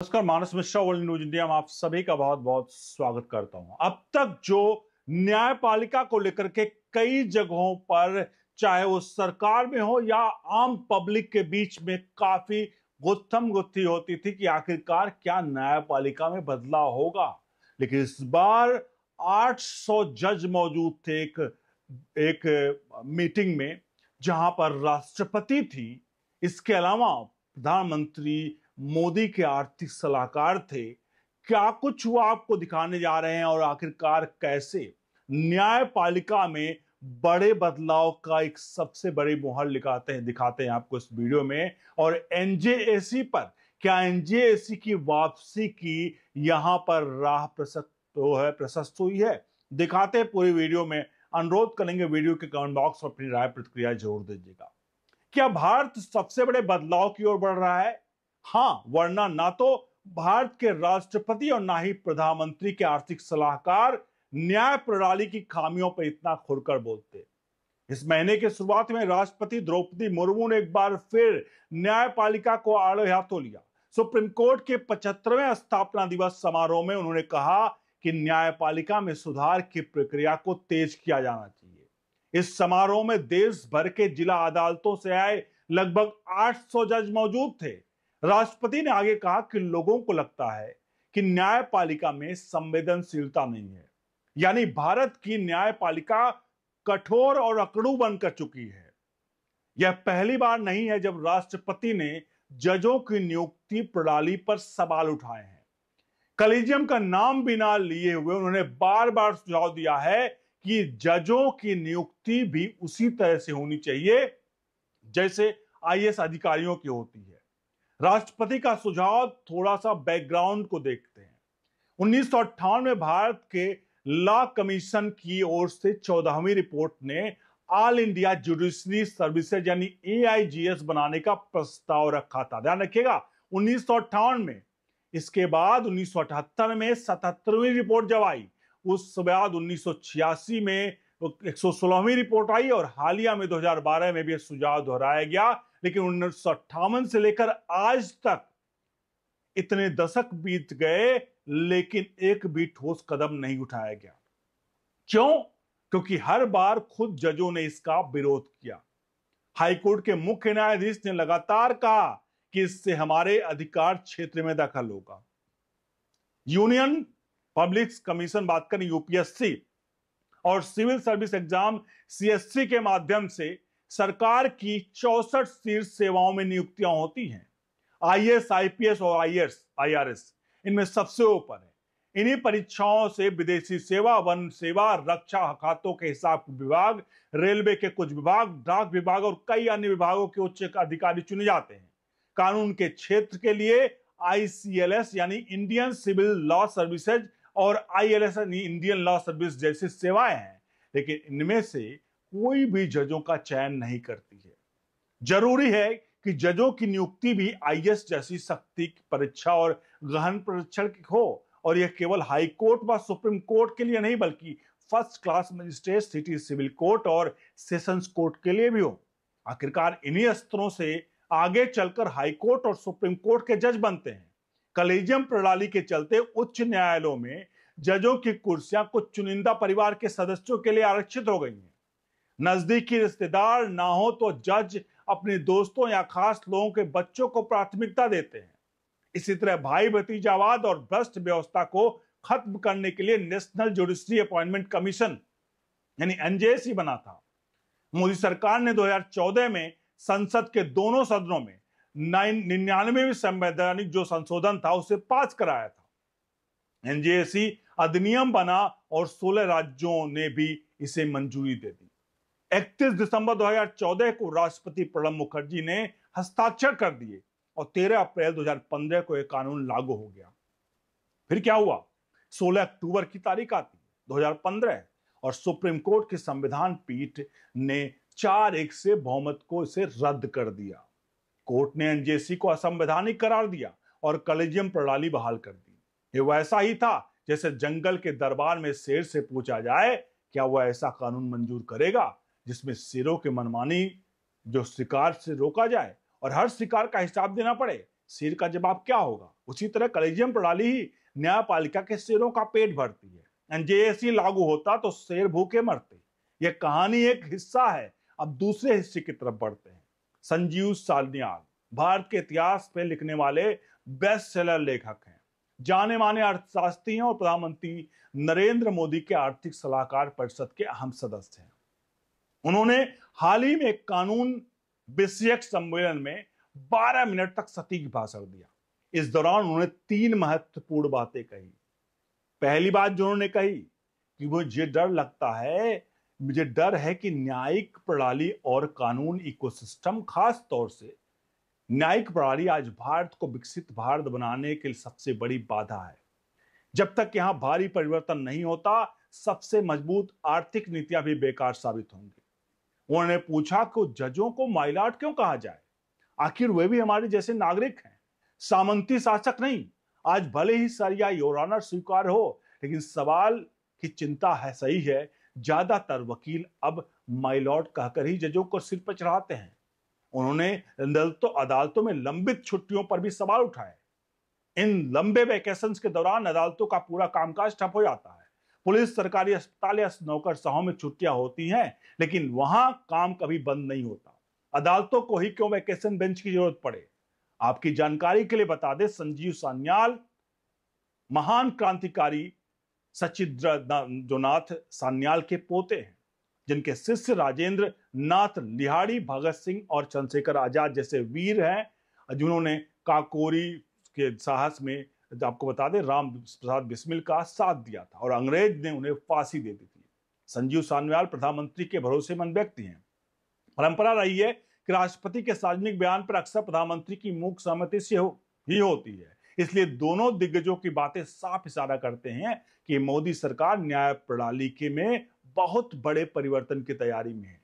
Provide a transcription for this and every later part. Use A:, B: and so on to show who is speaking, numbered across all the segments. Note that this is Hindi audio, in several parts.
A: नमस्कार, मानस मिश्रा, वर्ल्ड न्यूज इंडिया में आप सभी का बहुत बहुत स्वागत करता हूं। अब तक जो न्यायपालिका को लेकर के कई जगहों पर, चाहे वो सरकार में हो या आम पब्लिक के बीच में, काफी गुत्थम गुत्थी होती थी कि आखिरकार क्या न्यायपालिका में बदलाव होगा। लेकिन इस बार 800 जज मौजूद थे एक मीटिंग में, जहां पर राष्ट्रपति थी, इसके अलावा प्रधानमंत्री मोदी के आर्थिक सलाहकार थे। क्या कुछ वो आपको दिखाने जा रहे हैं और आखिरकार कैसे न्यायपालिका में बड़े बदलाव का एक सबसे बड़ी मुहर दिखाते हैं आपको इस वीडियो में। और एनजेएसी पर, क्या एनजेएसी की वापसी की यहां पर राह प्रशस्त हुई है, दिखाते हैं पूरी वीडियो में। अनुरोध करेंगे वीडियो के कमेंट बॉक्स और अपनी राय प्रतिक्रिया जरूर दीजिएगा। क्या भारत सबसे बड़े बदलाव की ओर बढ़ रहा है? हाँ, वरना ना तो भारत के राष्ट्रपति और ना ही प्रधानमंत्री के आर्थिक सलाहकार न्याय प्रणाली की खामियों पर इतना खुलकर बोलते। इस महीने की शुरुआत में राष्ट्रपति द्रौपदी मुर्मू ने एक बार फिर न्यायपालिका को आड़े हाथों लिया। सुप्रीम कोर्ट के 75वें स्थापना दिवस समारोह में उन्होंने कहा कि न्यायपालिका में सुधार की प्रक्रिया को तेज किया जाना चाहिए। इस समारोह में देश भर के जिला अदालतों से आए लगभग 800 जज मौजूद थे। राष्ट्रपति ने आगे कहा कि लोगों को लगता है कि न्यायपालिका में संवेदनशीलता नहीं है, यानी भारत की न्यायपालिका कठोर और अकड़ू बनकर चुकी है। यह पहली बार नहीं है जब राष्ट्रपति ने जजों की नियुक्ति प्रणाली पर सवाल उठाए हैं। कॉलेजियम का नाम बिना लिए हुए उन्होंने बार बार सुझाव दिया है कि जजों की नियुक्ति भी उसी तरह से होनी चाहिए जैसे आईएएस अधिकारियों की होती है। राष्ट्रपति का सुझाव, थोड़ा सा बैकग्राउंड को देखते हैं। 1958 में भारत के लॉ कमीशन की ओर से 14वीं रिपोर्ट ने ऑल इंडिया जुडिशरी सर्विसेज यानी एआईजीएस बनाने का प्रस्ताव रखा था। ध्यान रखिएगा, 1958 में। इसके बाद 1978 में 77वीं रिपोर्ट जब आई, उस बाद 1986 में 116वीं रिपोर्ट आई और हालिया में 2012 में भी सुझाव दोहराया गया। लेकिन 1958 से लेकर आज तक इतने दशक बीत गए, लेकिन एक भी ठोस कदम नहीं उठाया गया। क्यों? क्योंकि हर बार खुद जजों ने इसका विरोध किया। हाईकोर्ट के मुख्य न्यायाधीश ने लगातार कहा कि इससे हमारे अधिकार क्षेत्र में दखल होगा। यूनियन पब्लिक कमीशन बात करें, यूपीएससी और सिविल सर्विस एग्जाम सीएससी के माध्यम से सरकार की 64 शीर्ष सेवाओं में नियुक्तियां होती हैं। आईएएस, आईपीएस और आईआरएस इनमें सबसे ऊपर है। इन्हीं परीक्षाओं से विदेशी सेवा, वन सेवा, रक्षा खातों के हिसाब विभाग, रेलवे के कुछ विभाग, डाक विभाग और कई अन्य विभागों के उच्च अधिकारी चुने जाते हैं। कानून के क्षेत्र के लिए आईसीएलएस यानी इंडियन सिविल लॉ सर्विसेज और आईएलएस यानी इंडियन लॉ सर्विस जैसी सेवाएं हैं, लेकिन इनमें से कोई भी जजों का चयन नहीं करती है। जरूरी है कि जजों की नियुक्ति भी आईएएस जैसी सख्ती की परीक्षा और गहन परीक्षण हो, और यह केवल हाई कोर्ट व सुप्रीम कोर्ट के लिए नहीं बल्कि first class magistrate, city civil court और सेशंस कोर्ट के लिए भी हो। आखिरकार इन्हीं स्तरों से आगे चलकर हाई कोर्ट और सुप्रीम कोर्ट के जज बनते हैं। कॉलेजियम प्रणाली के चलते उच्च न्यायालयों में जजों की कुर्सियां कुछ चुनिंदा परिवार के सदस्यों के लिए आरक्षित हो गई हैं। नजदीकी रिश्तेदार ना हो तो जज अपने दोस्तों या खास लोगों के बच्चों को प्राथमिकता देते हैं। इसी तरह भाई भतीजावाद और भ्रष्ट व्यवस्था को खत्म करने के लिए नेशनल जुडिशरी अपॉइंटमेंट कमीशन यानी एनजेएसी बना था। मोदी सरकार ने 2014 में संसद के दोनों सदनों में 99वें संवैधानिक जो संशोधन था उसे पास कराया था। एनजेएसी अधिनियम बना और 16 राज्यों ने भी इसे मंजूरी दे दी। 31 दिसंबर 2014 को राष्ट्रपति प्रणब मुखर्जी ने हस्ताक्षर कर दिए और 13 अप्रैल 2015 को यह कानून लागू हो गया। फिर क्या हुआ? 16 अक्टूबर की तारीख आती 2015 और सुप्रीम कोर्ट की संविधान पीठ ने 4-1 से बहुमत को इसे रद्द कर दिया। कोर्ट ने एनजेसी को असंवैधानिक करार दिया और कॉलेजियम प्रणाली बहाल कर दी। ये वैसा ही था जैसे जंगल के दरबार में शेर से पूछा जाए क्या वह ऐसा कानून मंजूर करेगा जिसमें शेरों के मनमानी जो शिकार से रोका जाए और हर शिकार का हिसाब देना पड़े। शेर का जवाब क्या होगा? उसी तरह कॉलेजियम प्रणाली ही न्यायपालिका के शेरों का पेट भरती है। एनजेएसी लागू होता तो शेर भूखे मरते। यह कहानी एक हिस्सा है, अब दूसरे हिस्से की तरफ बढ़ते हैं। संजीव सान्याल भारत के इतिहास पे लिखने वाले बेस्ट सेलर लेखक हैं, जाने माने अर्थशास्त्री हैं और प्रधानमंत्री नरेंद्र मोदी के आर्थिक सलाहकार परिषद के अहम सदस्य हैं। उन्होंने हाल ही में एक कानून विषयक सम्मेलन में 12 मिनट तक सटीक भाषण दिया। इस दौरान उन्होंने 3 महत्वपूर्ण बातें कही। पहली बात जो उन्होंने कही कि मुझे डर है कि न्यायिक प्रणाली और कानून इकोसिस्टम, खास तौर से न्यायिक प्रणाली आज भारत को विकसित भारत बनाने के लिए सबसे बड़ी बाधा है। जब तक यहां भारी परिवर्तन नहीं होता, सबसे मजबूत आर्थिक नीतियां भी बेकार साबित होंगी। उन्होंने पूछा कि जजों को माइलॉर्ड क्यों कहा जाए, आखिर वे भी हमारे जैसे नागरिक हैं, सामंती शासक नहीं। आज भले ही सर या योर ऑनर स्वीकार हो, लेकिन सवाल की चिंता है सही है, ज्यादातर वकील अब माइलॉर्ड कहकर ही जजों को सिर पर चढ़ाते हैं। उन्होंने अदालतों में लंबित छुट्टियों पर भी सवाल उठाए। इन लंबे वेकेशंस के दौरान अदालतों का पूरा कामकाज ठप हो जाता है। पुलिस, सरकारी अस्पताल या नौकरशाहों में छुट्टियां होती हैं, लेकिन वहां काम कभी बंद नहीं होता। अदालतों को ही क्यों वेकेशन बेंच की जरूरत पड़े। आपकी जानकारी के लिए बता दें, संजीव सान्याल महान क्रांतिकारी सचिद्रनाथ सान्याल के पोते हैं, जिनके शिष्य राजेंद्र नाथ लिहाड़ी, भगत सिंह और चंद्रशेखर आजाद जैसे वीर हैं, जिन्होंने काकोरी के साहस में, आपको बता दें, राम प्रसाद बिस्मिल का साथ दिया था और अंग्रेज ने उन्हें फांसी दे दी थी। संजीव सान्याल प्रधानमंत्री के भरोसेमंद व्यक्ति हैं। परंपरा रही है कि राष्ट्रपति के सार्वजनिक बयान पर अक्सर प्रधानमंत्री की मूक सहमति से ही होती है। इसलिए दोनों दिग्गजों की बातें साफ इशारा करते हैं कि मोदी सरकार न्याय प्रणाली के में बहुत बड़े परिवर्तन की तैयारी में है।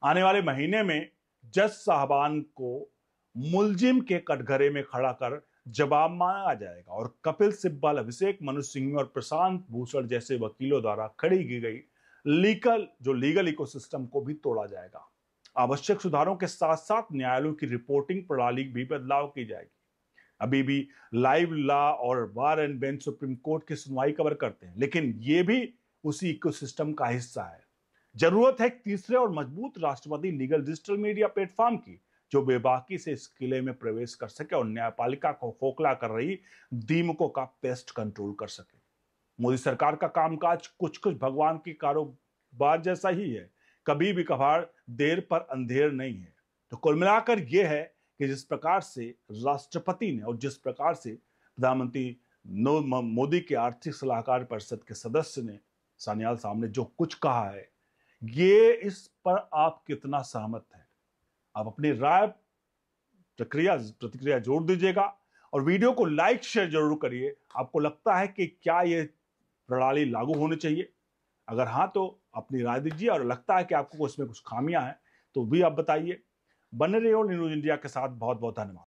A: आने वाले महीने में जज साहबान को मुलजिम के कटघरे में खड़ा कर जवाब मांगा जाएगा और कपिल सिब्बल, अभिषेक मनु सिंघवी और प्रशांत भूषण जैसे वकीलों द्वारा खड़ी की गई लीगल इकोसिस्टम को भी तोड़ा जाएगा। आवश्यक सुधारों के साथ साथ न्यायालयों की रिपोर्टिंग प्रणाली भी बदलाव की जाएगी। अभी भी लाइव लॉ और बार एंड बेंच सुप्रीम कोर्ट की सुनवाई कवर करते हैं, लेकिन ये भी उसी इकोसिस्टम का हिस्सा है। जरूरत है तीसरे और मजबूत राष्ट्रपति लीगल डिजिटल मीडिया प्लेटफॉर्म की, जो बेबाकी से इस किले में प्रवेश कर सके और न्यायपालिका को खोखला कर रही दीमकों का पेस्ट कंट्रोल कर सके। मोदी सरकार का कामकाज कुछ भगवान की कारोबार जैसा ही है, कभी भी कभार देर पर अंधेर नहीं है। तो कुल मिलाकर यह है कि जिस प्रकार से राष्ट्रपति ने और जिस प्रकार से प्रधानमंत्री मोदी के आर्थिक सलाहकार परिषद के सदस्य ने सान्याल साहब ने जो कुछ कहा है, ये इस पर आप कितना सहमत हैं? आप अपनी राय प्रतिक्रिया जोड़ दीजिएगा और वीडियो को लाइक शेयर जरूर करिए। आपको लगता है कि क्या ये प्रणाली लागू होनी चाहिए? अगर हाँ तो अपनी राय दीजिए, और लगता है कि आपको इसमें कुछ खामियां हैं तो भी आप बताइए। बने रहिए न्यूज इंडिया के साथ। बहुत बहुत धन्यवाद।